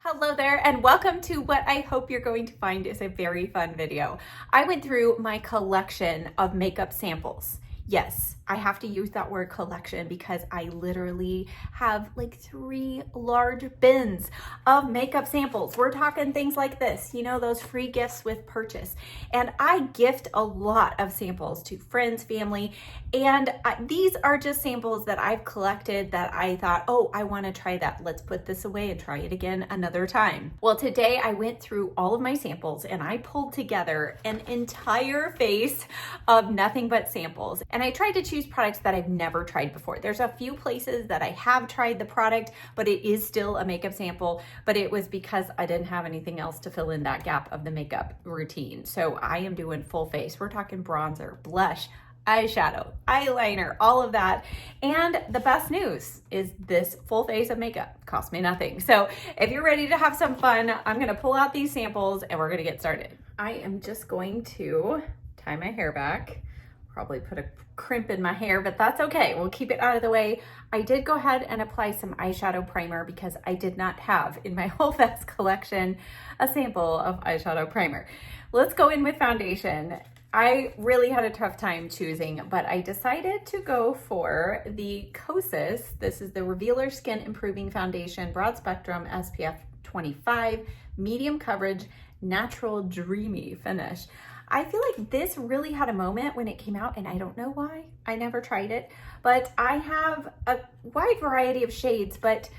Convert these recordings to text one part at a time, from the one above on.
Hello there and welcome to what I hope you're going to find is a very fun video. I went through my collection of makeup samples. Yes, I have to use that word collection because I literally have like 3 large bins of makeup samples. We're talking things like this, you know, those free gifts with purchase. And I gift a lot of samples to friends, family, and these are just samples that I've collected that I thought, oh, I want to try that. Let's put this away and try it again another time. Well, today I went through all of my samples and I pulled together an entire face of nothing but samples. And I tried to choose products that I've never tried before. There's a few places that I have tried the product, but it is still a makeup sample, but it was because I didn't have anything else to fill in that gap of the makeup routine. So I am doing full face. We're talking bronzer, blush, eyeshadow, eyeliner, all of that. And the best news is this full face of makeup cost me nothing. So if you're ready to have some fun, I'm gonna pull out these samples and we're gonna get started. I am just going to tie my hair back, probably put a crimp in my hair, but that's okay. We'll keep it out of the way. I did go ahead and apply some eyeshadow primer because I did not have in my whole Fest collection a sample of eyeshadow primer. Let's go in with foundation. I really had a tough time choosing, but I decided to go for the Kosas. This is the Revealer Skin Improving Foundation, Broad Spectrum, SPF 25, medium coverage, natural dreamy finish. I feel like this really had a moment when it came out, and I don't know why. I never tried it, but I have a wide variety of shades, but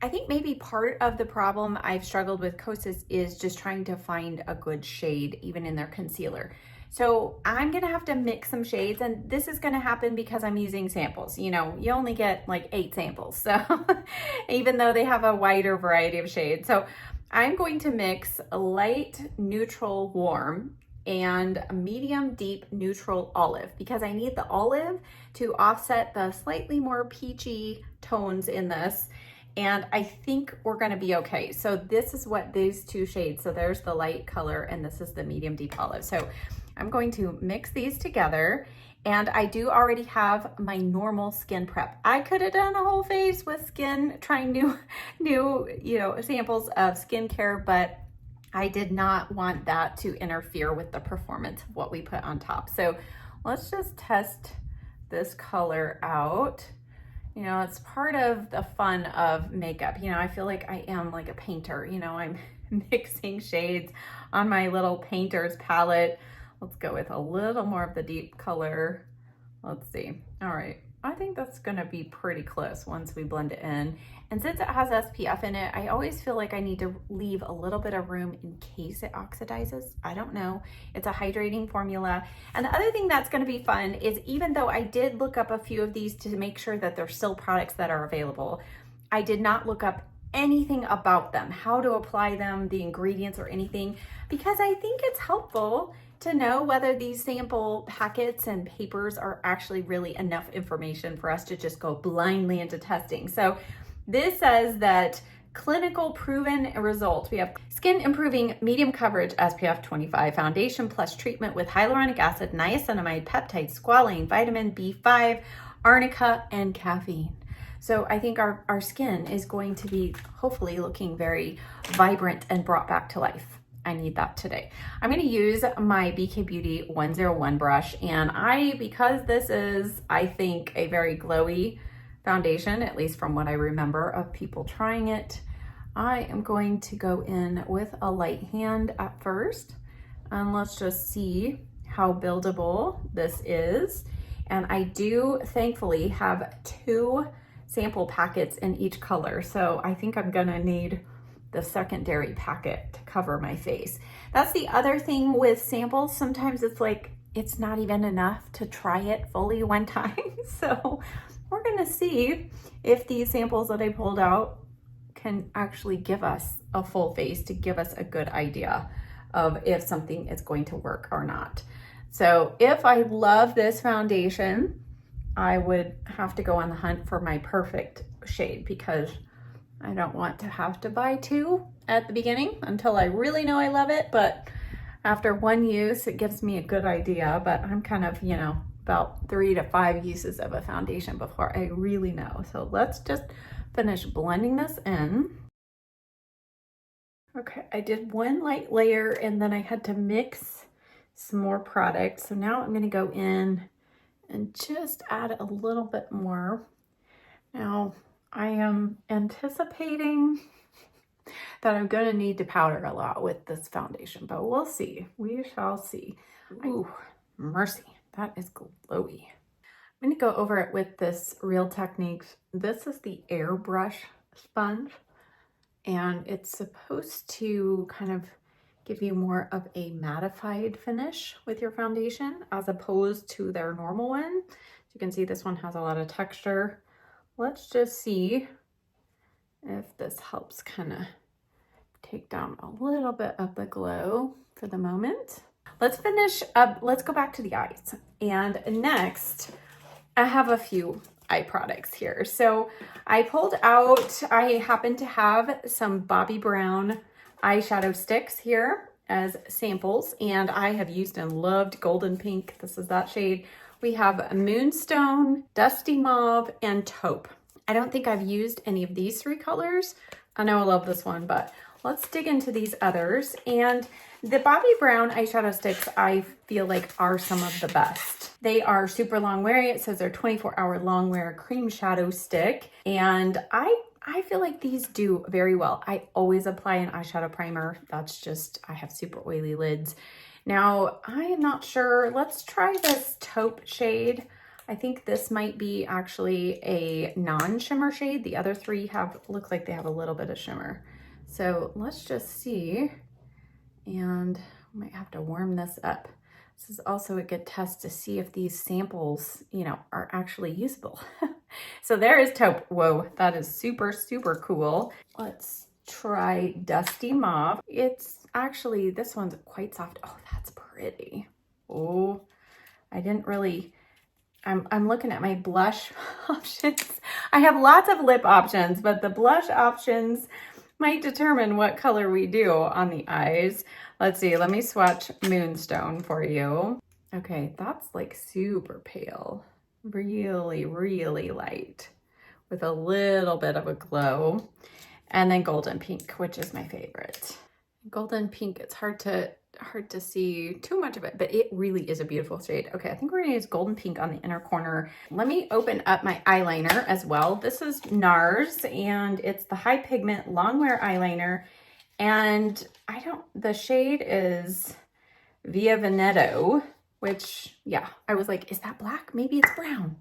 I think maybe part of the problem I've struggled with Kosas is just trying to find a good shade, even in their concealer. So I'm gonna have to mix some shades, and this is gonna happen because I'm using samples. You know, you only get like 8 samples, so even though they have a wider variety of shades. So I'm going to mix a light, neutral, warm, and a medium, deep, neutral olive because I need the olive to offset the slightly more peachy tones in this. And I think we're gonna be okay. So this is what these 2 shades, so there's the light color and this is the medium deep olive. So I'm going to mix these together, and I do already have my normal skin prep. I could have done a whole face with skin, trying new samples of skincare, but I did not want that to interfere with the performance of what we put on top. So let's just test this color out. You know, it's part of the fun of makeup. You know, I feel like I am like a painter. You know, I'm mixing shades on my little painter's palette. Let's go with a little more of the deep color. Let's see. All right. I think that's gonna be pretty close once we blend it in. And since it has SPF in it, I always feel like I need to leave a little bit of room in case it oxidizes. I don't know. It's a hydrating formula. And the other thing that's gonna be fun is, even though I did look up a few of these to make sure that there's still products that are available, I did not look up anything about them, how to apply them, the ingredients or anything, because I think it's helpful to know whether these sample packets and papers are actually really enough information for us to just go blindly into testing. So this says that clinical proven result. We have skin improving medium coverage SPF 25 foundation plus treatment with hyaluronic acid, niacinamide, peptides, squalane, vitamin B5, arnica, and caffeine. So I think our skin is going to be hopefully looking very vibrant and brought back to life. I need that today. I'm gonna use my BK Beauty 101 brush, and because this is, I think, a very glowy foundation, at least from what I remember of people trying it, I am going to go in with a light hand at first, and let's just see how buildable this is. And I do thankfully have 2 sample packets in each color, so I think I'm gonna need the secondary packet to cover my face. That's the other thing with samples. Sometimes it's like, it's not even enough to try it fully one time. So we're gonna see if these samples that I pulled out can actually give us a full face, to give us a good idea of if something is going to work or not. So if I love this foundation, I would have to go on the hunt for my perfect shade, because I don't want to have to buy 2 at the beginning until I really know I love it. But after 1 use, it gives me a good idea. But I'm kind of, you know, about 3 to 5 uses of a foundation before I really know. So let's just finish blending this in. Okay, I did one light layer and then I had to mix some more product. So now I'm gonna go in and just add a little bit more. Now, I am anticipating that I'm gonna need to powder a lot with this foundation, but we'll see. We shall see. Ooh, mercy, that is glowy. I'm gonna go over it with this Real Techniques. This is the airbrush sponge, and it's supposed to kind of give you more of a mattified finish with your foundation as opposed to their normal one. As you can see, this one has a lot of texture. Let's just see if this helps kind of take down a little bit of the glow for the moment. Let's finish up, let's go back to the eyes. And next, I have a few eye products here. So I pulled out, I happen to have some Bobbi Brown eyeshadow sticks here as samples, and I have used and loved Golden Pink. This is that shade. We have Moonstone, Dusty Mauve, and Taupe. I don't think I've used any of these three colors. I know I love this one, but let's dig into these others. And the Bobbi Brown eyeshadow sticks, I feel like are some of the best. They are super long wear. It says they're 24-hour long wear cream shadow stick. And I feel like these do very well. I always apply an eyeshadow primer. That's just, I have super oily lids. Now, I am not sure. Let's try this Taupe shade. I think this might be actually a non-shimmer shade. The other three look like they have a little bit of shimmer. So let's just see. And I might have to warm this up. This is also a good test to see if these samples, you know, are actually usable. So there is Taupe. Whoa, that is super, super cool. Let's try Dusty Mauve. It's actually, this one's quite soft. Oh, that's pretty. Oh, I didn't really, I'm looking at my blush options. I have lots of lip options, but the blush options might determine what color we do on the eyes. Let's see, let me swatch Moonstone for you. Okay, that's like super pale. Really, really light with a little bit of a glow. And then Golden Pink, which is my favorite. Golden Pink, it's hard to see too much of it, but it really is a beautiful shade. Okay, I think we're gonna use Golden Pink on the inner corner. Let me open up my eyeliner as well. This is NARS, and it's the High Pigment Long Wear Eyeliner. And the shade is Via Veneto, which, yeah, I was like, is that black? Maybe it's brown.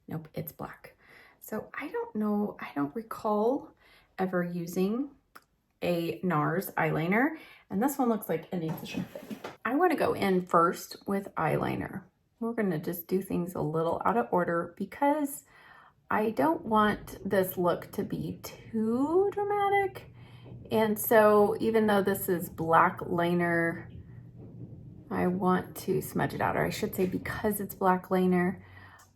Nope, it's black. So I don't know, I don't recall ever using a NARS eyeliner, and this one looks like it needs a sharpen. I want to go in first with eyeliner. We're going to just do things a little out of order because I don't want this look to be too dramatic. And so even though this is black liner, I want to smudge it out, or I should say because it's black liner,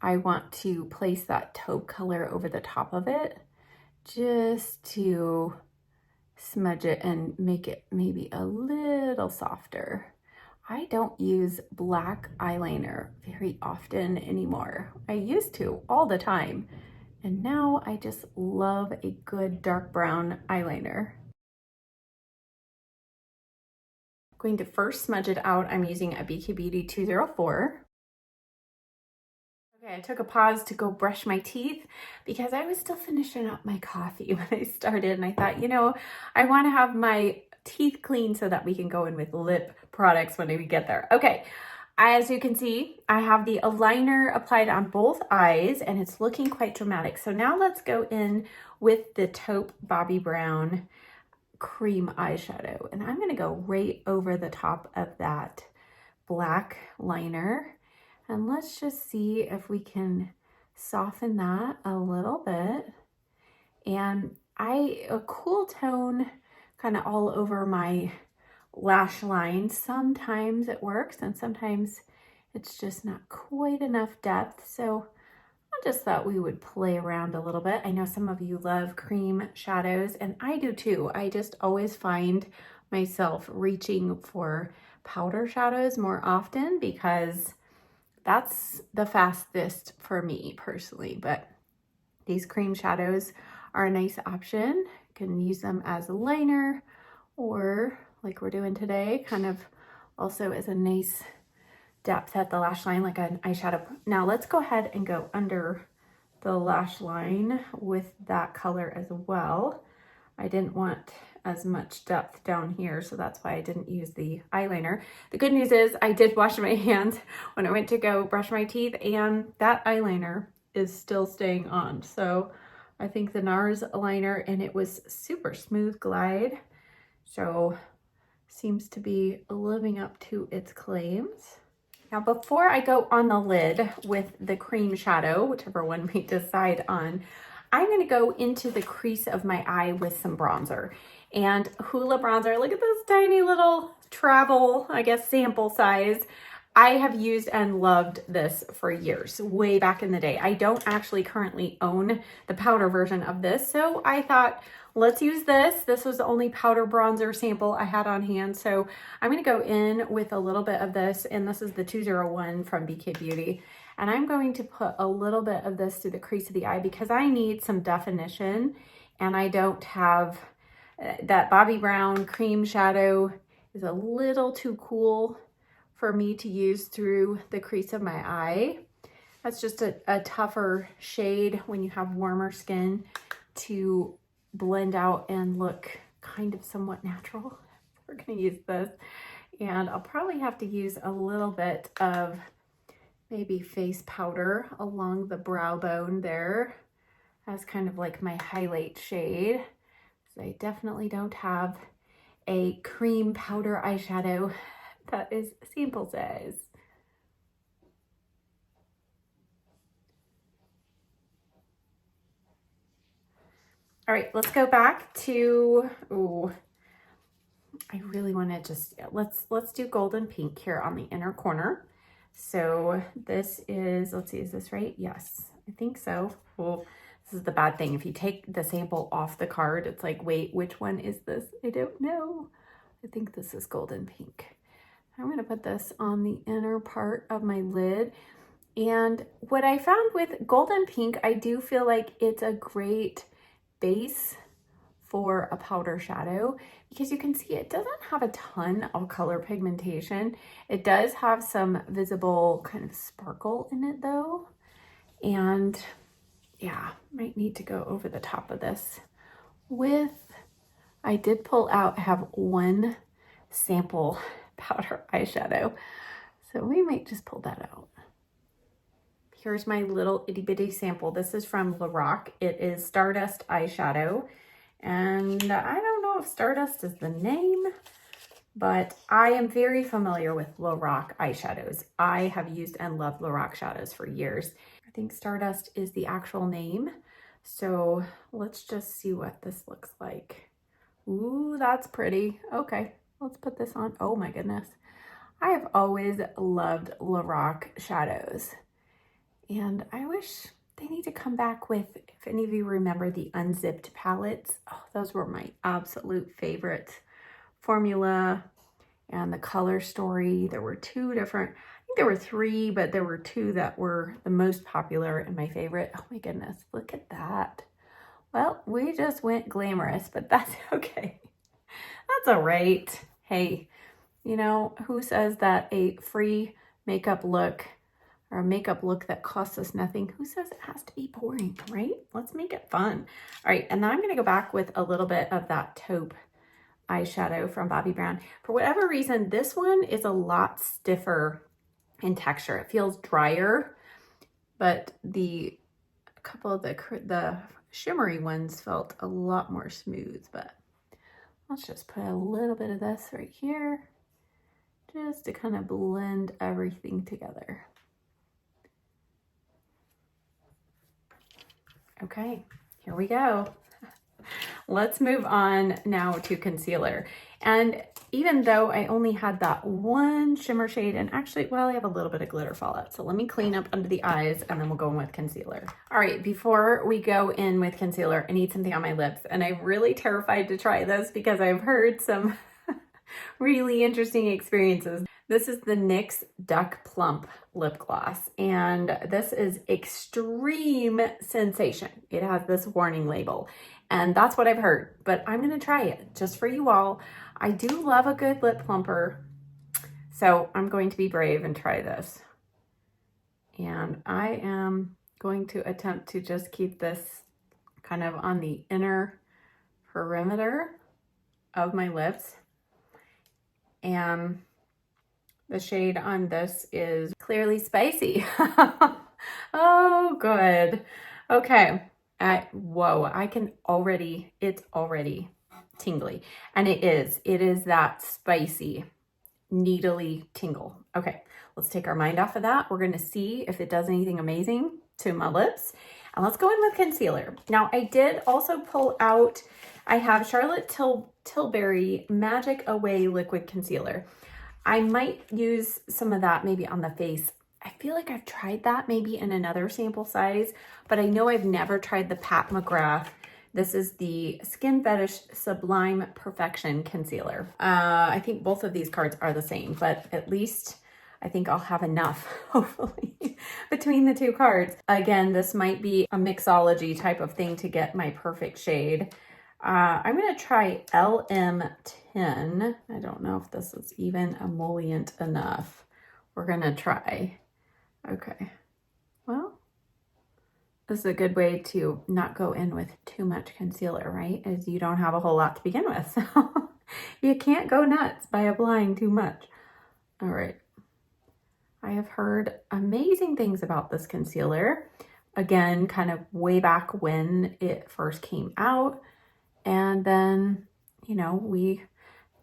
I want to place that taupe color over the top of it just to smudge it and make it maybe a little softer. I don't use black eyeliner very often anymore. I used to all the time, and now I just love a good dark brown eyeliner. Going to first smudge it out. I'm using a BK Beauty 204. Okay, I took a pause to go brush my teeth because I was still finishing up my coffee when I started, and I thought, you know, I want to have my teeth clean so that we can go in with lip products when we get there. Okay, as you can see, I have the aligner applied on both eyes, and it's looking quite dramatic. So now let's go in with the Taupe Bobbi Brown cream eyeshadow, and I'm going to go right over the top of that black liner, and let's just see if we can soften that a little bit. And a cool tone kind of all over my lash line. Sometimes it works and sometimes it's just not quite enough depth, so I just thought we would play around a little bit. I know some of you love cream shadows, and I do too. I just always find myself reaching for powder shadows more often because that's the fastest for me personally. But these cream shadows are a nice option. You can use them as a liner or like we're doing today, kind of also is a nice depth at the lash line, like an eyeshadow. Now let's go ahead and go under the lash line with that color as well. I didn't want as much depth down here, so that's why I didn't use the eyeliner. The good news is I did wash my hands when I went to go brush my teeth, and that eyeliner is still staying on. So I think the NARS liner, and it was super smooth glide. So seems to be living up to its claims. Now, before I go on the lid with the cream shadow, whichever one we decide on, I'm gonna go into the crease of my eye with some bronzer. And Hoola bronzer, look at this tiny little travel, I guess, sample size. I have used and loved this for years, way back in the day. I don't actually currently own the powder version of this, so I thought, let's use this. This was the only powder bronzer sample I had on hand. So I'm gonna go in with a little bit of this, and this is the 201 from BK Beauty. And I'm going to put a little bit of this through the crease of the eye because I need some definition, and I don't have that Bobbi Brown cream shadow is a little too cool for me to use through the crease of my eye. That's just a tougher shade when you have warmer skin to blend out and look kind of somewhat natural. We're gonna use this, and I'll probably have to use a little bit of maybe face powder along the brow bone there as kind of like my highlight shade. So I definitely don't have a cream powder eyeshadow that is sample size. All right, let's go back to, ooh, I really want to just, let's do golden pink here on the inner corner. So this is, let's see, is this right? Yes, I think so. Well, this is the bad thing. If you take the sample off the card, it's like, wait, which one is this? I don't know. I think this is golden pink. I'm going to put this on the inner part of my lid. And what I found with golden pink, I do feel like it's a great base for a powder shadow because you can see it doesn't have a ton of color pigmentation. It does have some visible kind of sparkle in it though. And yeah, might need to go over the top of this with, I did pull out, I have one sample powder eyeshadow. So we might just pull that out. Here's my little itty bitty sample. This is from Lorac. It is Stardust eyeshadow. And I don't know if Stardust is the name, but I am very familiar with Lorac eyeshadows. I have used and loved Lorac shadows for years. I think Stardust is the actual name. So let's just see what this looks like. Ooh, that's pretty. Okay, let's put this on. Oh my goodness. I have always loved Lorac shadows. And I wish they need to come back with, if any of you remember the unzipped palettes, oh, those were my absolute favorite formula. And the color story, there were two different, I think there were three, but there were two that were the most popular and my favorite. Oh my goodness, look at that. Well, we just went glamorous, but that's okay. That's all right. Hey, you know, who says that a free makeup look or a makeup look that costs us nothing, who says it has to be boring, right? Let's make it fun. All right, and then I'm gonna go back with a little bit of that taupe eyeshadow from Bobbi Brown. For whatever reason, this one is a lot stiffer in texture. It feels drier, but a couple of the shimmery ones felt a lot more smooth. But let's just put a little bit of this right here just to kind of blend everything together. Okay, here we go. Let's move on now to concealer. And even though I only had that one shimmer shade, and actually, well, I have a little bit of glitter fallout. So let me clean up under the eyes and then we'll go in with concealer. All right, before we go in with concealer, I need something on my lips. And I'm really terrified to try this because I've heard some really interesting experiences. This is the NYX Duck Plump lip gloss, and this is Extreme Sensation. It has this warning label, And that's what I've heard, but I'm gonna try it just for you all. I do love a good lip plumper, so I'm going to be brave and try this. And I am going to attempt to just keep this kind of on the inner perimeter of my lips. And the shade on this is Clearly Spicy. Oh, good. Okay. Whoa, I can already, it's already tingly. And it is that spicy, needly tingle. Okay, let's take our mind off of that. We're gonna see if it does anything amazing to my lips. And let's go in with concealer. Now, I did also pull out, I have Charlotte Tilbury Magic Away Liquid Concealer. I might use some of that maybe on the face. I feel like I've tried that maybe in another sample size, but I know I've never tried the Pat McGrath. This is the Skin Fetish Sublime Perfection Concealer. I think both of these cards are the same, but at least I think I'll have enough, hopefully, between the two cards. Again, this might be a mixology type of thing to get my perfect shade. I'm gonna try LM10. I don't know if this is even emollient enough. We're gonna try. Okay, well, this is a good way to not go in with too much concealer, right? As you don't have a whole lot to begin with. So you can't go nuts by applying too much. All right. I have heard amazing things about this concealer. Again, kind of way back when it first came out. And then, you know, we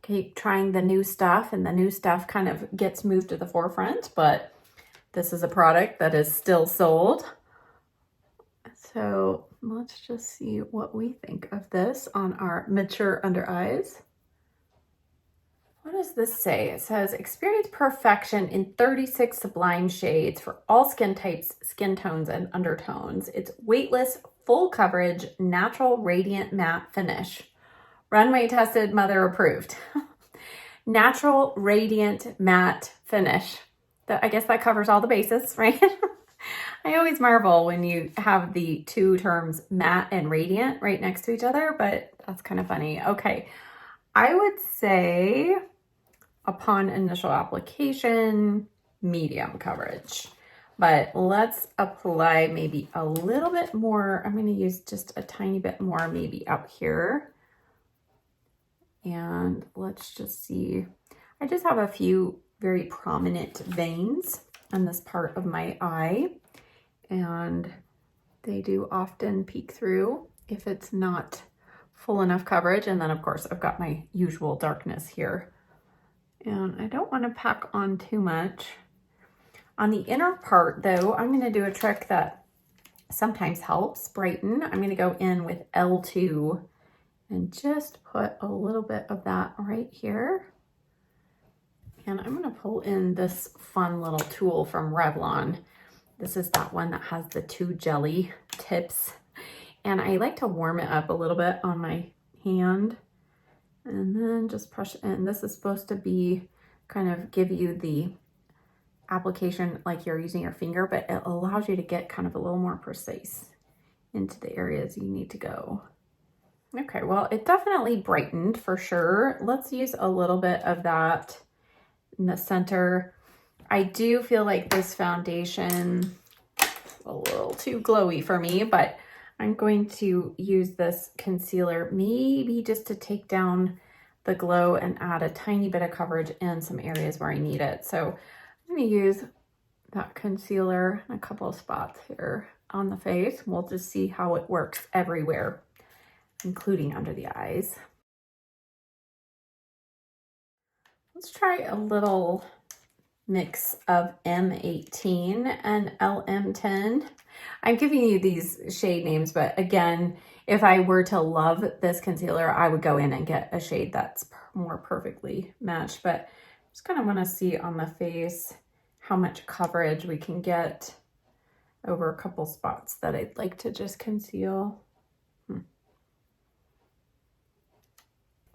keep trying the new stuff and the new stuff kind of gets moved to the forefront, but this is a product that is still sold. So let's just see what we think of this on our mature under eyes. What does this say? It says, experience perfection in 36 sublime shades for all skin types, skin tones, and undertones. It's weightless, full coverage, natural, radiant matte finish. Runway tested, mother approved. Natural, radiant matte finish. I guess that covers all the bases, right? I always marvel when you have the two terms matte and radiant right next to each other, but that's kind of funny. Okay, I would say upon initial application, medium coverage. But let's apply maybe a little bit more. I'm going to use just a tiny bit more maybe up here. And let's just see. I just have a few very prominent veins on this part of my eye. And they do often peek through if it's not full enough coverage. And then of course I've got my usual darkness here. And I don't want to pack on too much. On the inner part though, I'm going to do a trick that sometimes helps brighten. I'm going to go in with L2 and just put a little bit of that right here. And I'm going to pull in this fun little tool from Revlon. This is that one that has the two jelly tips. And I like to warm it up a little bit on my hand. And then just push it in. This is supposed to be kind of give you the application like you're using your finger, but it allows you to get kind of a little more precise into the areas you need to go. Okay, well, it definitely brightened for sure. Let's use a little bit of that in the center. I do feel like this foundation is a little too glowy for me, but I'm going to use this concealer maybe just to take down the glow and add a tiny bit of coverage in some areas where I need it. So I'm going to use that concealer in a couple of spots here on the face. We'll just see how it works everywhere, including under the eyes. Let's try a little mix of M18 and LM10. I'm giving you these shade names, but again, if I were to love this concealer, I would go in and get a shade that's more perfectly matched. But just kind of want to see on the face how much coverage we can get over a couple spots that I'd like to just conceal.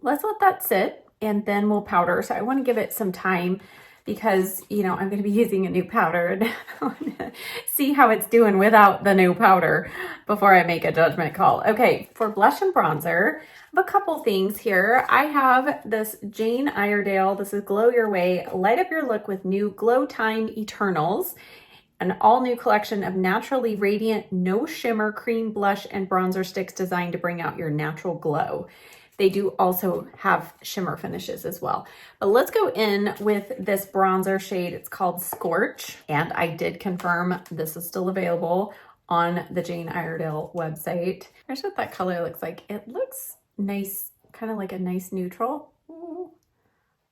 Let's let that sit and then we'll powder. So I want to give it some time because, you know, I'm going to be using a new powder and I want to see how it's doing without the new powder before I make a judgment call. Okay, for blush and bronzer, I have a couple things here. I have this Jane Iredale. This is Glow Your Way, Light Up Your Look with New Glow Time Eternals. An all-new collection of naturally radiant, no shimmer cream blush and bronzer sticks designed to bring out your natural glow. They do also have shimmer finishes as well. But let's go in with this bronzer shade. It's called Scorch, and I did confirm this is still available on the Jane Iredale website. Here's what that color looks like. It looks nice, kind of like a nice neutral. Ooh.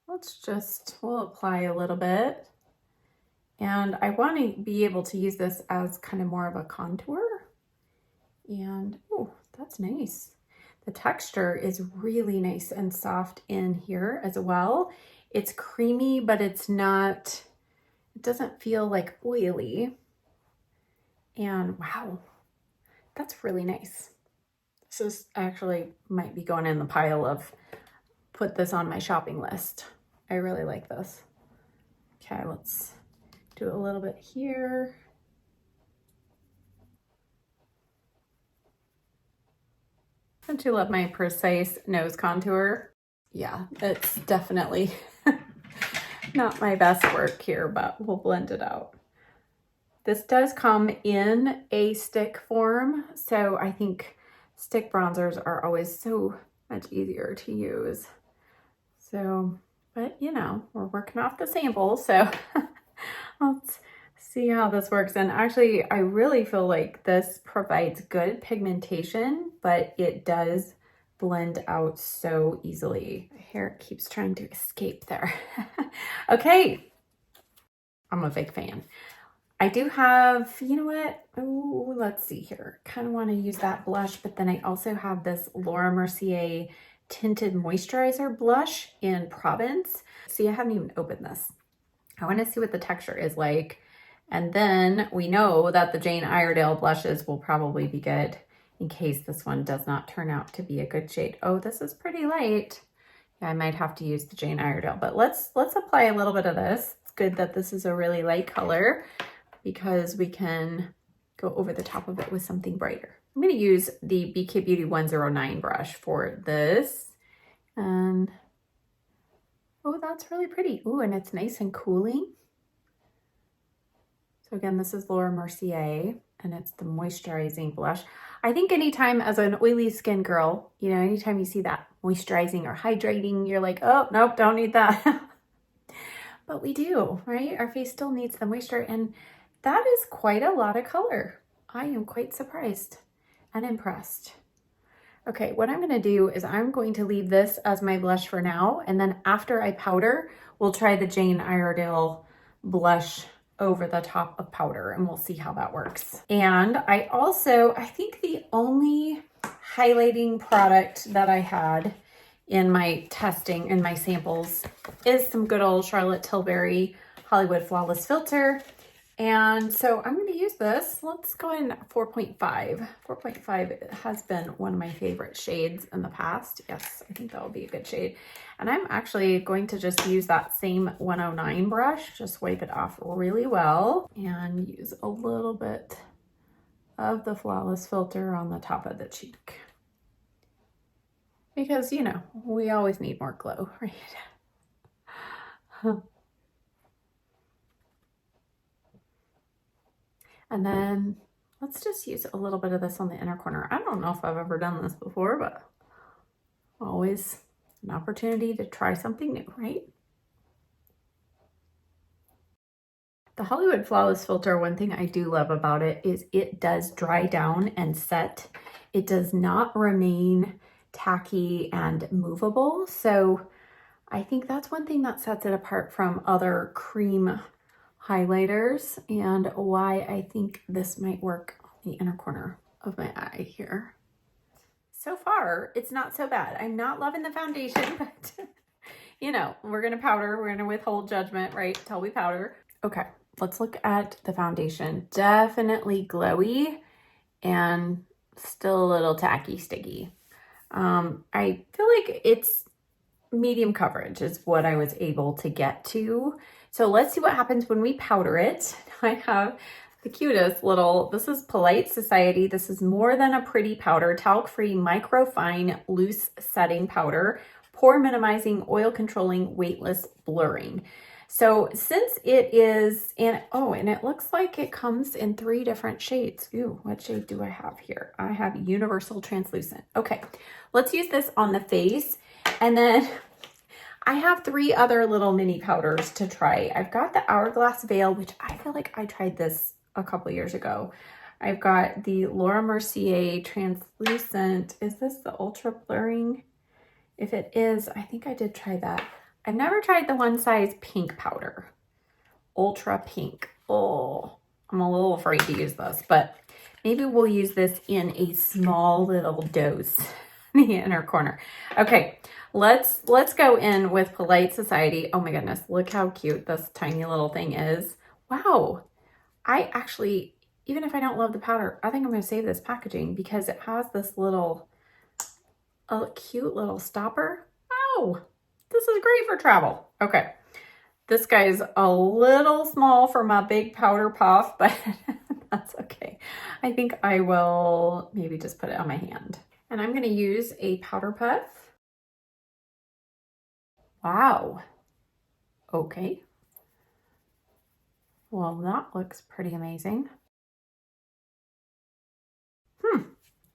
We'll apply a little bit. And I want to be able to use this as kind of more of a contour. And, oh, that's nice. The texture is really nice and soft in here as well. It's creamy, but it's not, it doesn't feel like oily. And wow, that's really nice. This is actually might be going in the pile of put this on my shopping list. I really like this. Okay, let's do a little bit here. Don't you love my precise nose contour? Yeah, it's definitely not my best work here, but we'll blend it out. This does come in a stick form, so I think stick bronzers are always so much easier to use. So, but you know, we're working off the sample, so let's see how this works. And actually, I really feel like this provides good pigmentation, but it does blend out so easily. My hair keeps trying to escape there. Okay, I'm a big fan. I do have, you know what? Oh, let's see here. Kind of want to use that blush, but then I also have this Laura Mercier Tinted Moisturizer blush in Provence. See, I haven't even opened this. I want to see what the texture is like. And then we know that the Jane Iredale blushes will probably be good in case this one does not turn out to be a good shade. Oh, this is pretty light. Yeah, I might have to use the Jane Iredale, but let's apply a little bit of this. It's good that this is a really light color because we can go over the top of it with something brighter. I'm going to use the BK Beauty 109 brush for this. And oh, that's really pretty. Oh, and it's nice and cooling. So again, this is Laura Mercier, and it's the moisturizing blush. I think anytime as an oily skin girl, you know, anytime you see that moisturizing or hydrating, you're like, oh, nope, don't need that. But we do, right? Our face still needs the moisture, and that is quite a lot of color. I am quite surprised and impressed. Okay, what I'm gonna do is I'm going to leave this as my blush for now, and then after I powder, we'll try the Jane Iredale blush over the top of powder, and we'll see how that works. And I think the only highlighting product that I had in my testing, in my samples, is some good old Charlotte Tilbury Hollywood Flawless Filter. And so I'm going to use this. Let's go in 4.5. 4.5 has been one of my favorite shades in the past. Yes, I think that will be a good shade. And I'm actually going to just use that same 109 brush, just wipe it off really well, and use a little bit of the Flawless Filter on the top of the cheek. Because, you know, we always need more glow, right? And then let's just use a little bit of this on the inner corner. I don't know if I've ever done this before, but always an opportunity to try something new, right? The Hollywood Flawless Filter, one thing I do love about it is it does dry down and set. It does not remain tacky and movable. So I think that's one thing that sets it apart from other cream highlighters, and why I think this might work on the inner corner of my eye here. So far, it's not so bad. I'm not loving the foundation, but you know, we're gonna powder. We're gonna withhold judgment, right, till we powder. Okay, let's look at the foundation. Definitely glowy and still a little tacky, sticky. I feel like it's medium coverage is what I was able to get to. So let's see what happens when we powder it. I have the cutest little, this is Polite Society. This is More Than a Pretty Powder, talc-free, microfine, loose setting powder, pore minimizing, oil controlling, weightless blurring. So since it is, and it looks like it comes in 3 different shades. Ooh, what shade do I have here? I have Universal Translucent. Okay, let's use this on the face. And then I have 3 other little mini powders to try. I've got the Hourglass Veil, which I feel like I tried this a couple years ago. I've got the Laura Mercier Translucent. Is this the Ultra Blurring? If it is, I think I did try that. I've never tried the One Size Pink powder. Ultra Pink. Oh, I'm a little afraid to use this, but maybe we'll use this in a small little dose in the inner corner. Okay, let's go in with Polite Society. Oh my goodness, look how cute this tiny little thing is. Wow. I actually, even if I don't love the powder, I think I'm going to save this packaging because it has this little, a cute little stopper. Oh, this is great for travel. Okay. This guy's a little small for my big powder puff, but that's okay. I think I will maybe just put it on my hand. And I'm going to use a powder puff. Wow. Okay. Well, that looks pretty amazing.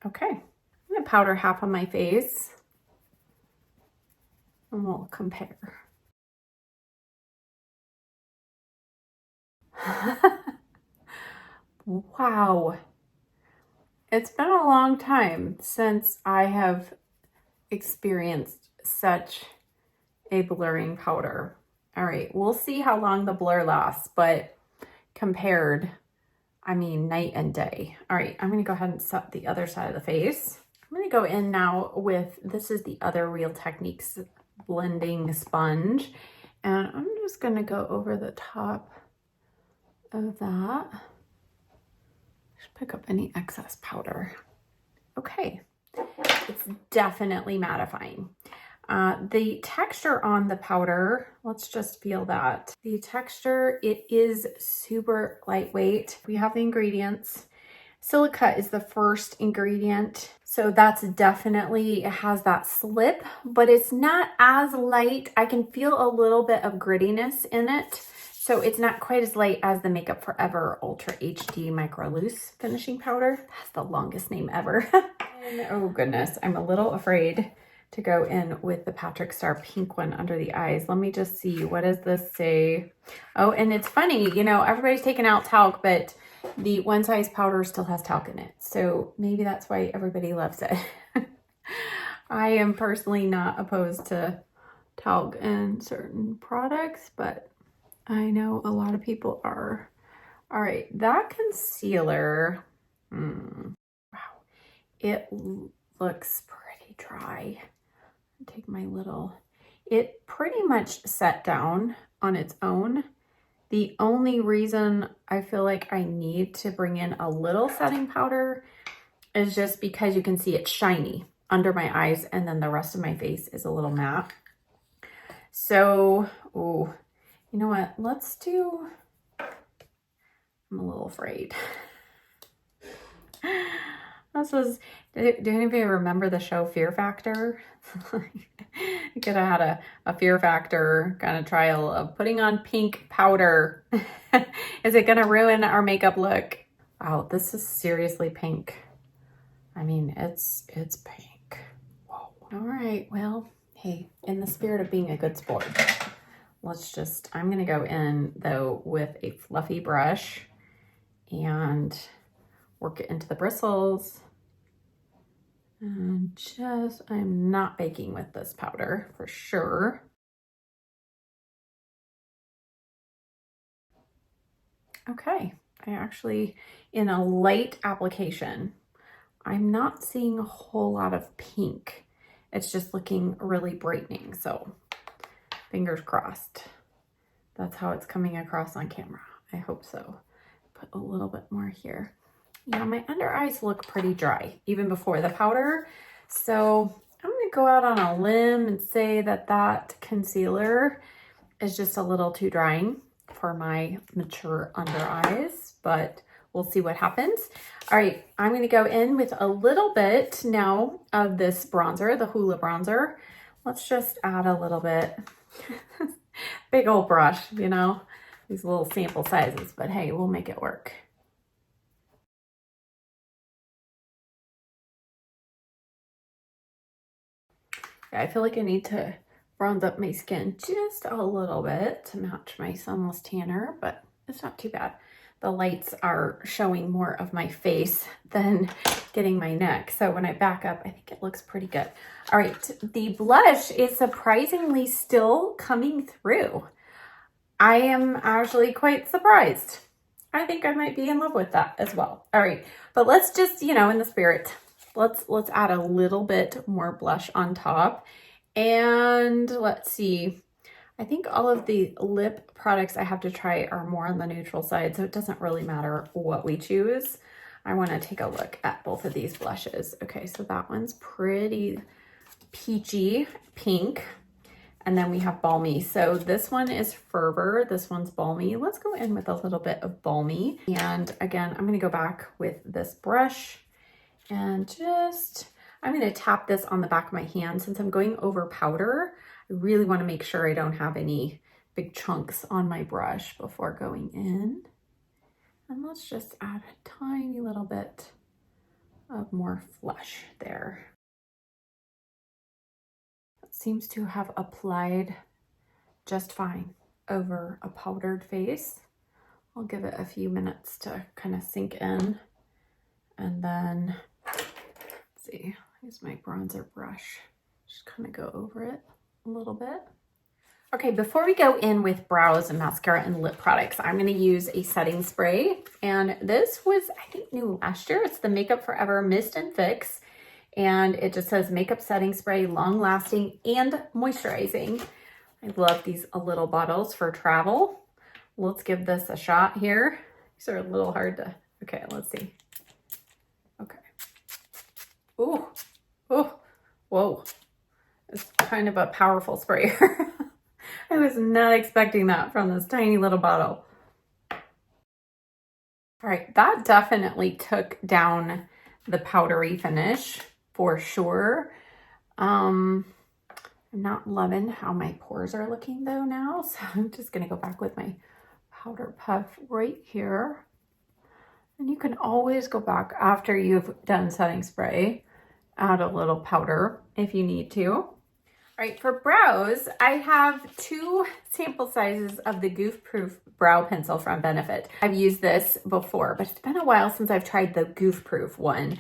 Okay. I'm going to powder half on my face and we'll compare. Wow. It's been a long time since I have experienced such a blurring powder. All right, we'll see how long the blur lasts, but compared, I mean, night and day. All right, I'm gonna go ahead and set the other side of the face. I'm gonna go in now with, this is the other Real Techniques blending sponge. And I'm just gonna go over the top of that. Just pick up any excess powder. Okay, it's definitely mattifying. The texture on the powder, let's just feel that. The texture, it is super lightweight. We have the ingredients. Silica is the first ingredient. So that's definitely, it has that slip, but it's not as light. I can feel a little bit of grittiness in it. So it's not quite as light as the Makeup Forever Ultra HD Micro Loose Finishing Powder. That's the longest name ever. And oh goodness, I'm a little afraid to go in with the Patrick Star pink one under the eyes. Let me just see, what does this say? Oh, and it's funny, you know, everybody's taken out talc, but the One Size powder still has talc in it. So maybe that's why everybody loves it. I am personally not opposed to talc in certain products, but I know a lot of people are. All right, that concealer, wow, it looks pretty dry. Take my little, it pretty much set down on its own. The only reason I feel like I need to bring in a little setting powder is just because you can see it's shiny under my eyes and then the rest of my face is a little matte. So, oh, you know what? Let's do, I'm a little afraid. This was, do anybody remember the show Fear Factor? You could have had a Fear Factor kind of trial of putting on pink powder. Is it gonna ruin our makeup look? Wow, this is seriously pink. I mean, it's pink. Whoa. All right, well, hey, in the spirit of being a good sport, let's just, I'm gonna go in though with a fluffy brush and work it into the bristles. And just, I'm not baking with this powder for sure. Okay, I actually, in a light application, I'm not seeing a whole lot of pink. It's just looking really brightening, so fingers crossed. That's how it's coming across on camera. I hope so. Put a little bit more here. Yeah, my under eyes look pretty dry even before the powder. So I'm gonna gonna go out on a limb and say that that concealer is just a little too drying for my mature under eyes, but we'll see what happens. All right, I'm gonna go in with a little bit now of this bronzer, the Hoola bronzer. Let's just add a little bit. Big old brush, you know, these little sample sizes, but hey, we'll make it work. Yeah, I feel like I need to bronze up my skin just a little bit to match my sunless tanner, but it's not too bad. The lights are showing more of my face than getting my neck. So when I back up, I think it looks pretty good. All right, the blush is surprisingly still coming through. I am actually quite surprised. I think I might be in love with that as well. All right, but let's just, you know, in the spirit, let's add a little bit more blush on top. And let's see, I think all of the lip products I have to try are more on the neutral side, so it doesn't really matter what we choose. I want to take a look at both of these blushes. Okay, so that one's pretty peachy pink. And then we have Balmy. So this one is Fervor, this one's Balmy. Let's go in with a little bit of Balmy. And again, I'm gonna go back with this brush and just, I'm gonna tap this on the back of my hand. Since I'm going over powder, I really wanna make sure I don't have any big chunks on my brush before going in. And let's just add a tiny little bit of more flush there. Seems to have applied just fine over a powdered face. I'll give it a few minutes to kind of sink in. And then, let's see, use my bronzer brush. Just kind of go over it a little bit. Okay, before we go in with brows and mascara and lip products, I'm gonna use a setting spray. And this was, I think, new last year. It's the Makeup Forever Mist and Fix. And it just says makeup setting spray, long lasting and moisturizing. I love these little bottles for travel. Let's give this a shot here. These are a little hard to, okay, let's see. Okay. Ooh, oh, whoa. It's kind of a powerful sprayer. I was not expecting that from this tiny little bottle. All right, that definitely took down the powdery finish. For sure. I'm not loving how my pores are looking though now, so I'm just gonna go back with my powder puff right here. And you can always go back after you've done setting spray, add a little powder if you need to. All right, for brows, I have 2 sample sizes of the Goof Proof brow pencil from Benefit. I've used this before, but it's been a while since I've tried the Goof Proof one.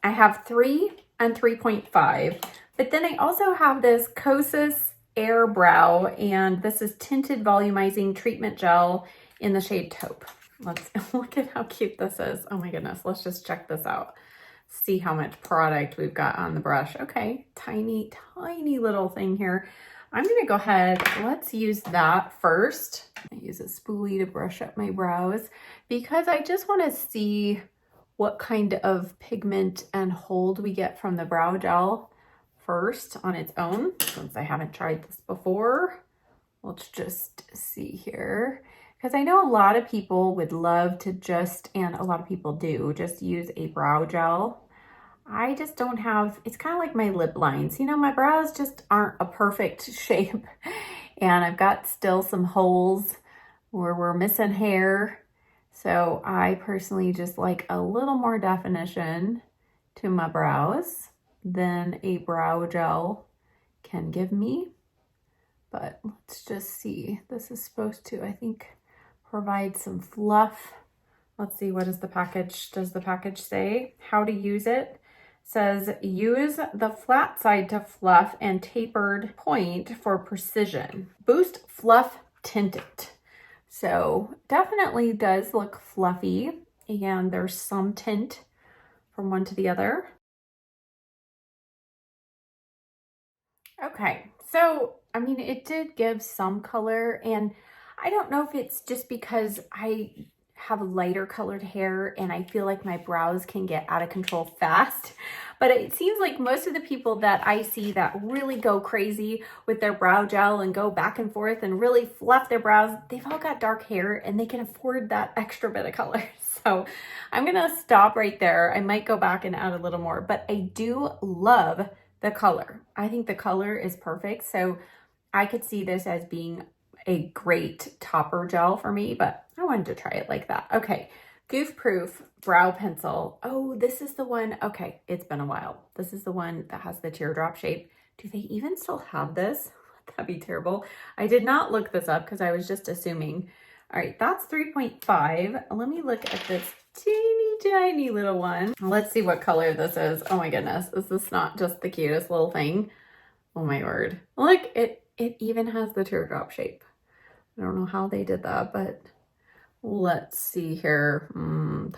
I have 3 and 3.5, but then I also have this Kosas Air Brow, and this is Tinted Volumizing Treatment Gel in the shade Taupe. Let's look at how cute this is. Oh my goodness, let's just check this out. See how much product we've got on the brush. Okay, tiny, tiny little thing here. I'm gonna go ahead, let's use that first. I use a spoolie to brush up my brows because I just wanna see what kind of pigment and hold we get from the brow gel first on its own, since I haven't tried this before. Let's just see here, because I know a lot of people would love to just, and a lot of people do, just use a brow gel. I just don't have, it's kind of like my lip lines. You know, my brows just aren't a perfect shape, and I've got still some holes where we're missing hair. So I personally just like a little more definition to my brows than a brow gel can give me. But let's just see. This is supposed to, I think, provide some fluff. Let's see, what does the package say? How to use it. Says, use the flat side to fluff and tapered point for precision. Boost fluff tinted. So definitely does look fluffy, and there's some tint from one to the other. Okay, so I mean, it did give some color, and I don't know if it's just because I have lighter colored hair and I feel like my brows can get out of control fast. But it seems like most of the people that I see that really go crazy with their brow gel and go back and forth and really fluff their brows, they've all got dark hair and they can afford that extra bit of color. So I'm gonna stop right there. I might go back and add a little more, but I do love the color. I think the color is perfect. So I could see this as being a great topper gel for me, but I wanted to try it like that. Okay, Goof Proof Brow Pencil. Oh, this is the one. Okay, it's been a while. This is the one that has the teardrop shape. Do they even still have this? That'd be terrible. I did not look this up because I was just assuming. All right, that's 3.5. Let me look at this teeny tiny little one. Let's see what color this is. Oh my goodness, is this not just the cutest little thing? Oh my word. Look, it even has the teardrop shape. I don't know how they did that, but let's see here.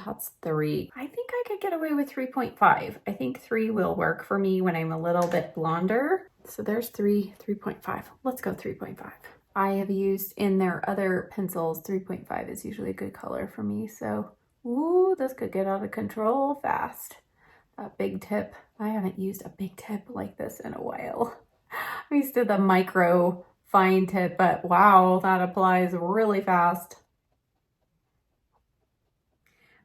That's 3. I think I could get away with 3.5. I think 3 will work for me when I'm a little bit blonder. So there's 3.5. Let's go 3.5. I have used in their other pencils, 3.5 is usually a good color for me. So, ooh, this could get out of control fast. That big tip. I haven't used a big tip like this in a while. I used to the micro fine tip, but wow, that applies really fast.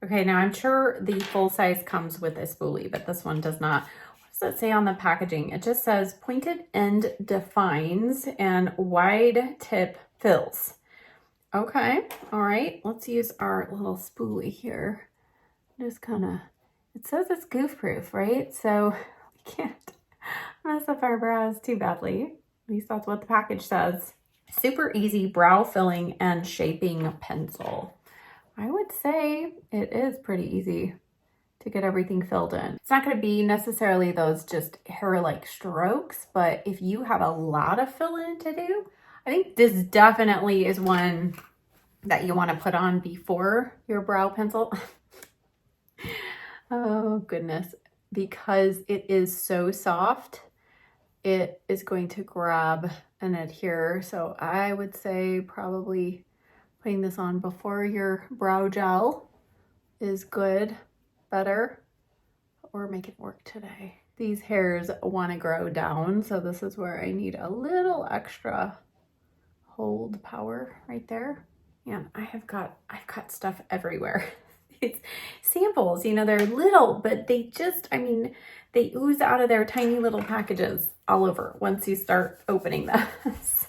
Okay, now I'm sure the full size comes with a spoolie, but this one does not. What does it say on the packaging? It just says pointed end defines and wide tip fills. Okay, all right, let's use our little spoolie here. Just kind of, it says it's goof proof, right? So we can't mess up our brows too badly. At least that's what the package says. Super easy brow filling and shaping pencil. I would say it is pretty easy to get everything filled in. It's not going to be necessarily those just hair-like strokes, but if you have a lot of fill-in to do, I think this definitely is one that you want to put on before your brow pencil. Oh goodness, because it is so soft, it is going to grab and adhere. So I would say probably putting this on before your brow gel is good, better, or make it work today. These hairs want to grow down, so this is where I need a little extra hold power right there. And I've got stuff everywhere. It's samples, you know, they're little, but they just, I mean, they ooze out of their tiny little packages all over once you start opening them. So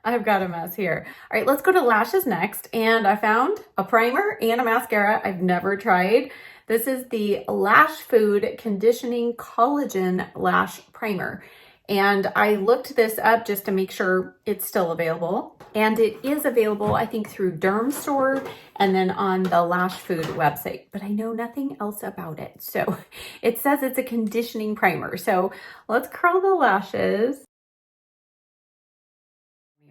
I've got a mess here. All right, let's go to lashes next. And I found a primer and a mascara I've never tried. This is the Lash Food Conditioning Collagen Lash Primer. And I looked this up just to make sure it's still available. And it is available, I think, through Derm Store and then on the Lash Food website. But I know nothing else about it. So it says it's a conditioning primer. So let's curl the lashes.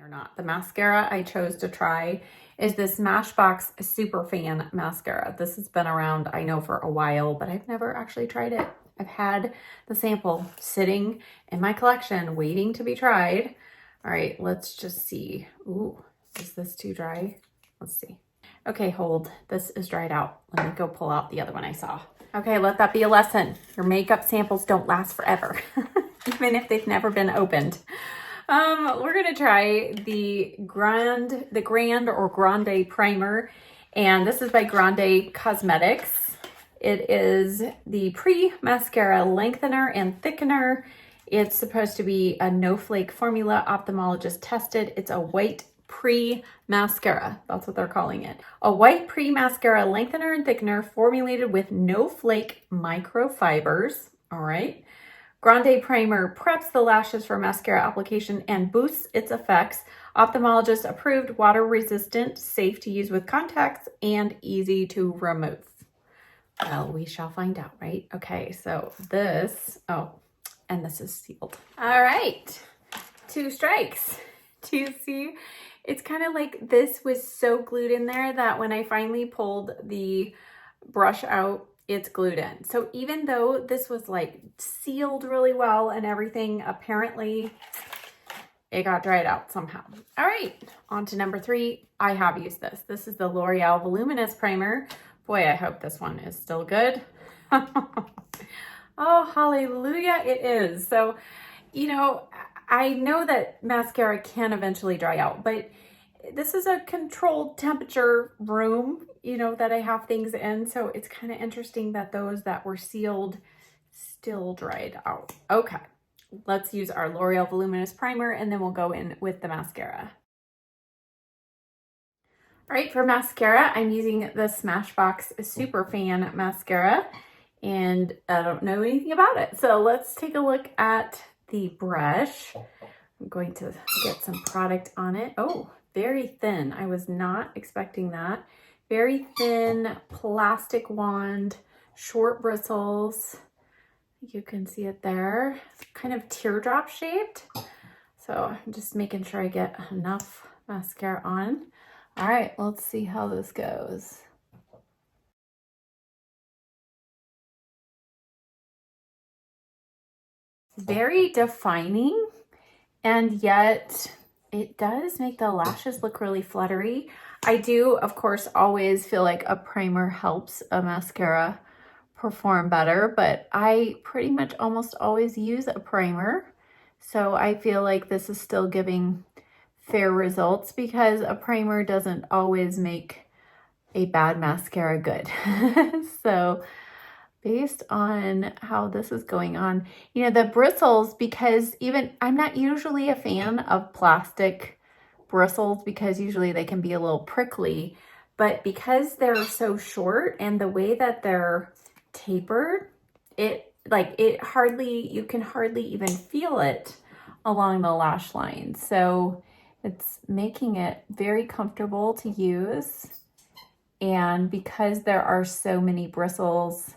Or not. The mascara I chose to try is this Smashbox Superfan mascara. This has been around, I know, for a while, but I've never actually tried it. I've had the sample sitting in my collection waiting to be tried. All right, let's just see. Ooh, is this too dry? Let's see. Okay, hold. This is dried out. Let me go pull out the other one I saw. Okay, let that be a lesson. Your makeup samples don't last forever, even if they've never been opened. We're gonna try the Grand or Grande Primer, and this is by Grande Cosmetics. It is the Pre-Mascara Lengthener and Thickener. It's supposed to be a no-flake formula, ophthalmologist tested. It's a white pre-mascara. That's what they're calling it. A white pre-mascara lengthener and thickener formulated with no-flake microfibers. All right. Grande Primer preps the lashes for mascara application and boosts its effects. Ophthalmologist approved, water resistant, safe to use with contacts, and easy to remove. Well, we shall find out, right? Okay, so this, oh, and this is sealed. All right, 2 strikes. Do you see? It's kind of like this was so glued in there that when I finally pulled the brush out, it's glued in. So even though this was like sealed really well and everything, apparently it got dried out somehow. All right, on to number 3. I have used this. This is the L'Oreal Voluminous Primer. Boy, I hope this one is still good. Oh, hallelujah, it is. So, you know, I know that mascara can eventually dry out, but this is a controlled temperature room, you know, that I have things in. So it's kind of interesting that those that were sealed still dried out. Okay, let's use our L'Oreal Voluminous Primer and then we'll go in with the mascara. All right, for mascara, I'm using the Smashbox Super Fan Mascara, and I don't know anything about it. So let's take a look at the brush. I'm going to get some product on it. Oh, very thin. I was not expecting that. Very thin plastic wand, short bristles. You can see it there, kind of teardrop shaped. So I'm just making sure I get enough mascara on. All right, let's see how this goes. Very defining, and yet it does make the lashes look really fluttery. I do, of course, always feel like a primer helps a mascara perform better, but I pretty much almost always use a primer. So I feel like this is still giving fair results because a primer doesn't always make a bad mascara good. So based on how this is going on, you know, the bristles, because even I'm not usually a fan of plastic bristles because usually they can be a little prickly, but because they're so short and the way that they're tapered, you can hardly even feel it along the lash line. So it's making it very comfortable to use. And because there are so many bristles,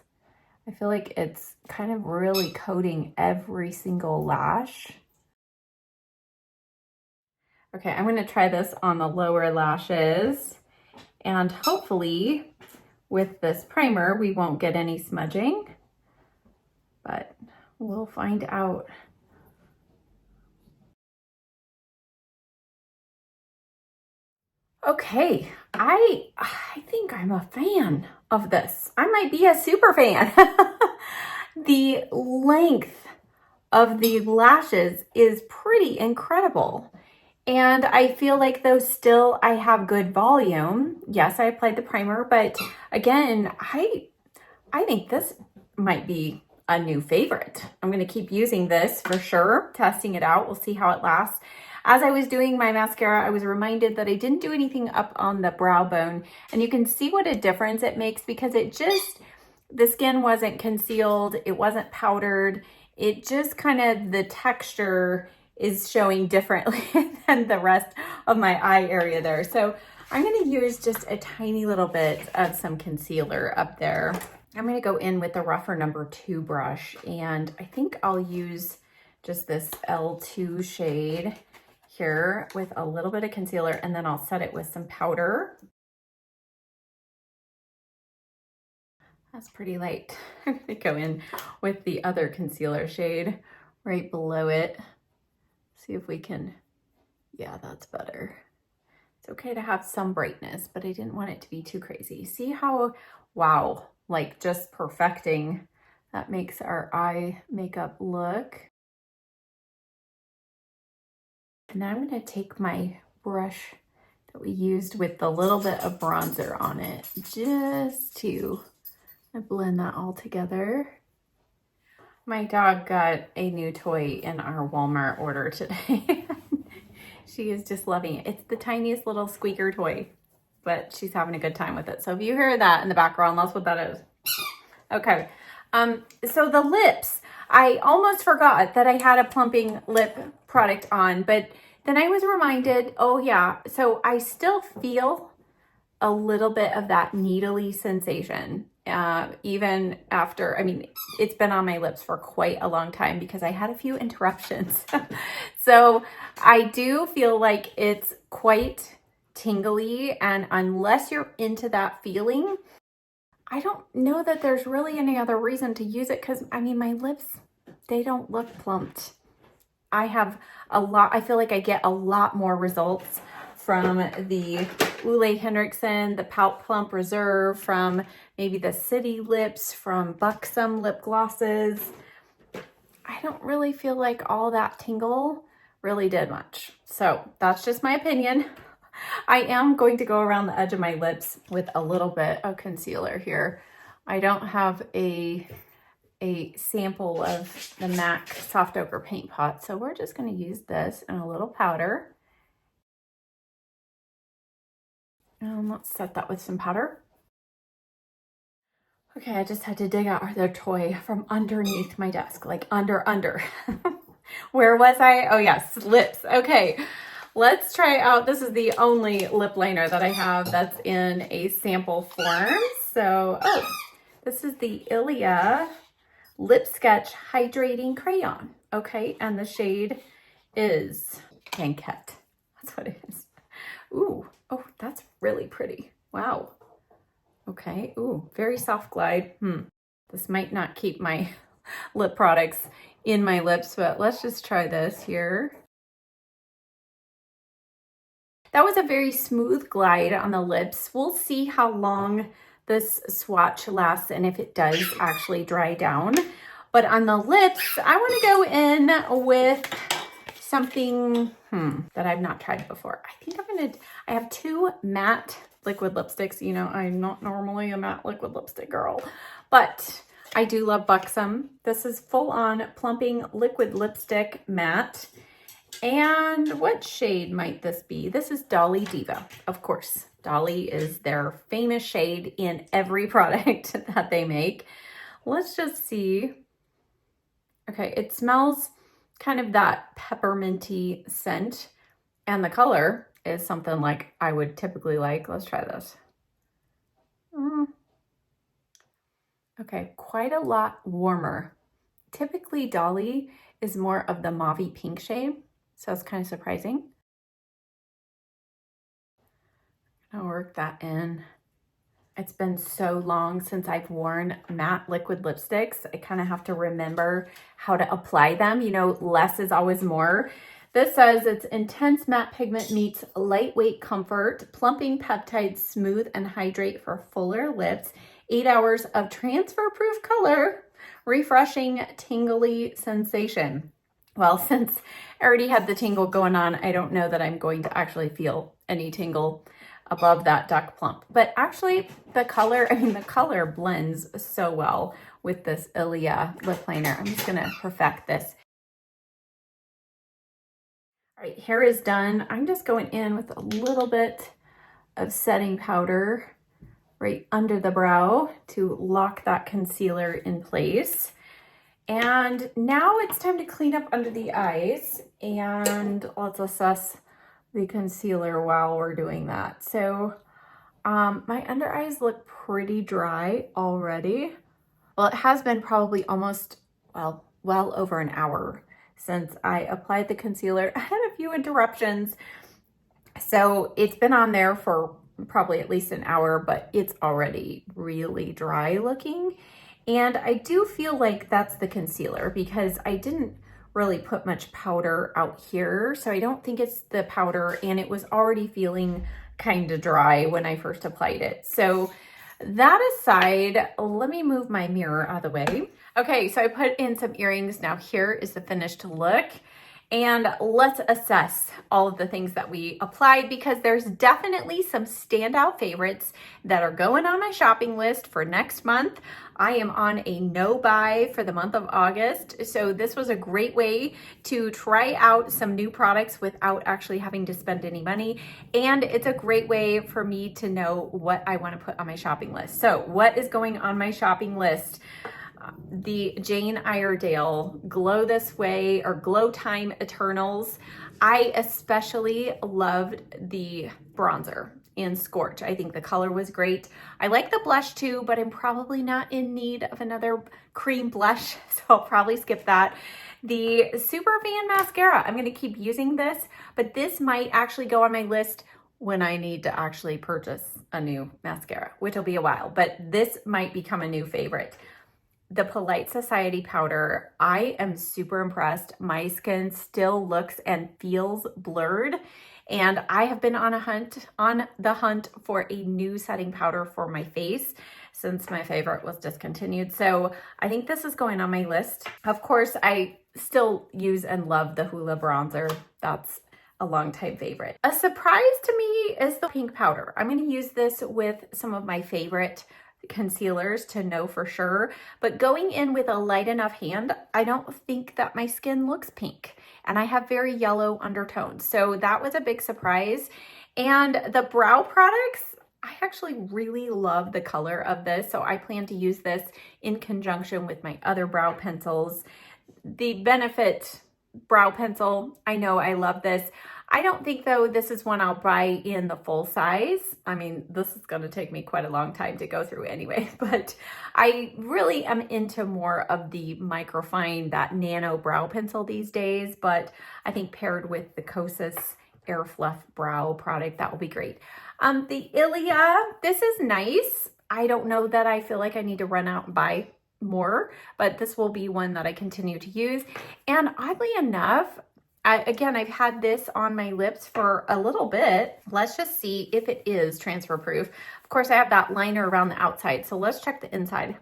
I feel like it's kind of really coating every single lash. Okay, I'm gonna try this on the lower lashes, and hopefully with this primer, we won't get any smudging, but we'll find out. Okay, I think I'm a fan of this. I might be a super fan. The length of the lashes is pretty incredible. And I feel like though still I have good volume. Yes, I applied the primer, but again, I think this might be a new favorite. I'm gonna keep using this for sure, testing it out. We'll see how it lasts. As I was doing my mascara, I was reminded that I didn't do anything up on the brow bone. And you can see what a difference it makes because the skin wasn't concealed, it wasn't powdered. It just kind of, the texture is showing differently than the rest of my eye area there. So I'm gonna use just a tiny little bit of some concealer up there. I'm gonna go in with the rougher number 2 brush, and I think I'll use just this L2 shade here with a little bit of concealer, and then I'll set it with some powder. That's pretty light. I'm gonna go in with the other concealer shade right below it. See if we can, yeah, that's better. It's okay to have some brightness, but I didn't want it to be too crazy. See how, wow, like just perfecting that makes our eye makeup look. And now I'm gonna take my brush that we used with the little bit of bronzer on it, just to blend that all together. My dog got a new toy in our Walmart order today. She is just loving it. It's the tiniest little squeaker toy, but she's having a good time with it. So if you hear that in the background, that's what that is. Okay, so the lips, I almost forgot that I had a plumping lip product on, but then I was reminded, oh yeah, so I still feel a little bit of that needly sensation, even after, I mean, it's been on my lips for quite a long time because I had a few interruptions. So I do feel like it's quite tingly, and unless you're into that feeling, I don't know that there's really any other reason to use it because, I mean, my lips, they don't look plumped. I feel like I get a lot more results from the Ole Henriksen, the Pout Plump Reserve, from maybe the City Lips, from Buxom lip glosses. I don't really feel like all that tingle really did much. So that's just my opinion. I am going to go around the edge of my lips with a little bit of concealer here. I don't have a sample of the MAC Soft Ochre Paint Pot, so we're just going to use this and a little powder. Let's set that with some powder. Okay, I just had to dig out the toy from underneath my desk, like under. Where was I? Oh yes, lips. Okay, let's try out. This is the only lip liner that I have that's in a sample form. So, this is the Ilia Lip Sketch Hydrating Crayon. Okay, and the shade is Banquette. That's what it is. Ooh, oh, that's really pretty. Wow. Okay, ooh, very soft glide. This might not keep my lip products in my lips, but let's just try this here. That was a very smooth glide on the lips. We'll see how long this swatch lasts and if it does actually dry down. But on the lips, I want to go in with something that I've not tried before. I think I have two matte liquid lipsticks. You know, I'm not normally a matte liquid lipstick girl, but I do love Buxom. This is full on plumping liquid lipstick matte. And what shade might this be? This is Dolly Diva. Of course, Dolly is their famous shade in every product that they make. Let's just see. Okay, it smells kind of that pepperminty scent, and the color is something like I would typically like. Let's try this. Okay, quite a lot warmer. Typically Dolly is more of the mauvey pink shade, so it's kind of surprising. I'll work that in. It's been so long since I've worn matte liquid lipsticks. I kind of have to remember how to apply them. You know, less is always more. This says it's intense matte pigment meets lightweight comfort, plumping peptides, smooth and hydrate for fuller lips, 8 hours of transfer-proof color, refreshing tingly sensation. Well, since I already had the tingle going on, I don't know that I'm going to actually feel any tingle above that duck plump. But actually the color blends so well with this Ilia lip liner. I'm just gonna perfect this. All right, hair is done. I'm just going in with a little bit of setting powder right under the brow to lock that concealer in place. And now it's time to clean up under the eyes, and let's assess the concealer while we're doing that. So my under eyes look pretty dry already. Well, it has been probably almost, well over an hour since I applied the concealer. I had a few interruptions, so it's been on there for probably at least an hour, but it's already really dry looking. And I do feel like that's the concealer because I didn't really put much powder out here. So I don't think it's the powder, and it was already feeling kind of dry when I first applied it. So that aside, let me move my mirror out of the way. Okay, so I put in some earrings. Now here is the finished look. And let's assess all of the things that we applied, because there's definitely some standout favorites that are going on my shopping list for next month. I am on a no buy for the month of August. So this was a great way to try out some new products without actually having to spend any money. And it's a great way for me to know what I want to put on my shopping list. So what is going on my shopping list? The Jane Iredale Glow This Way or Glow Time Eternals. I especially loved the bronzer in Scorch. I think the color was great. I like the blush too, but I'm probably not in need of another cream blush, so I'll probably skip that. The Super Fan Mascara, I'm going to keep using this, but this might actually go on my list when I need to actually purchase a new mascara, which will be a while, but this might become a new favorite. the Polite Society powder. I am super impressed. My skin still looks and feels blurred, and I have been on the hunt for a new setting powder for my face since my favorite was discontinued. So I think this is going on my list. Of course, I still use and love the Hoola bronzer. That's a longtime favorite. A surprise to me is the pink powder. I'm going to use this with some of my favorite concealers to know for sure, but going in with a light enough hand, I don't think that my skin looks pink, and I have very yellow undertones. So that was a big surprise. And the brow products, I actually really love the color of this. So I plan to use this in conjunction with my other brow pencils. The Benefit brow pencil, I know I love this. I don't think though this is one I'll buy in the full size. I mean, this is going to take me quite a long time to go through anyway, but I really am into more of the microfine, that nano brow pencil these days, but I think paired with the Kosas Air Fluff brow product, that will be great. The Ilia, this is nice. I don't know that I feel like I need to run out and buy more, but this will be one that I continue to use. And oddly enough, again, I've had this on my lips for a little bit. Let's just see if it is transfer proof. Of course, I have that liner around the outside, so let's check the inside.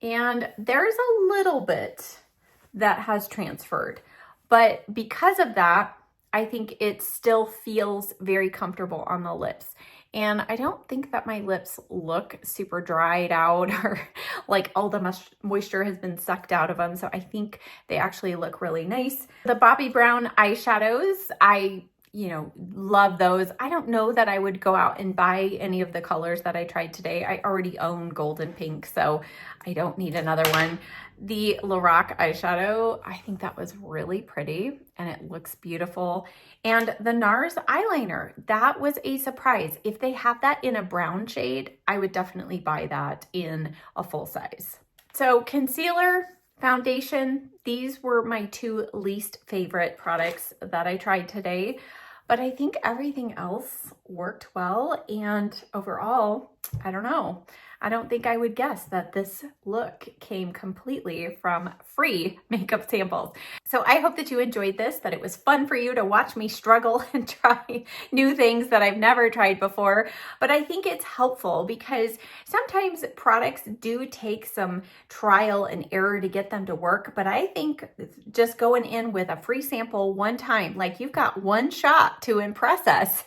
And there's a little bit that has transferred, but because of that, I think it still feels very comfortable on the lips. And I don't think that my lips look super dried out or like all the moisture has been sucked out of them. So I think they actually look really nice. The Bobbi Brown eyeshadows, I love those. I don't know that I would go out and buy any of the colors that I tried today. I already own gold and pink, so I don't need another one. The Lorac eyeshadow, I think that was really pretty and it looks beautiful. And the NARS eyeliner, that was a surprise. If they have that in a brown shade, I would definitely buy that in a full size. So concealer, foundation, these were my two least favorite products that I tried today, but I think everything else worked well. And overall, I don't know. I don't think I would guess that this look came completely from free makeup samples. So I hope that you enjoyed this, that it was fun for you to watch me struggle and try new things that I've never tried before. But I think it's helpful because sometimes products do take some trial and error to get them to work. But I think just going in with a free sample one time, like you've got one shot to impress us.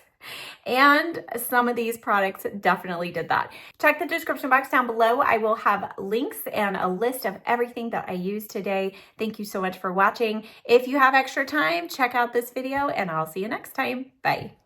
And some of these products definitely did that. Check the description box down below. I will have links and a list of everything that I used today. Thank you so much for watching. If you have extra time, check out this video and I'll see you next time. Bye.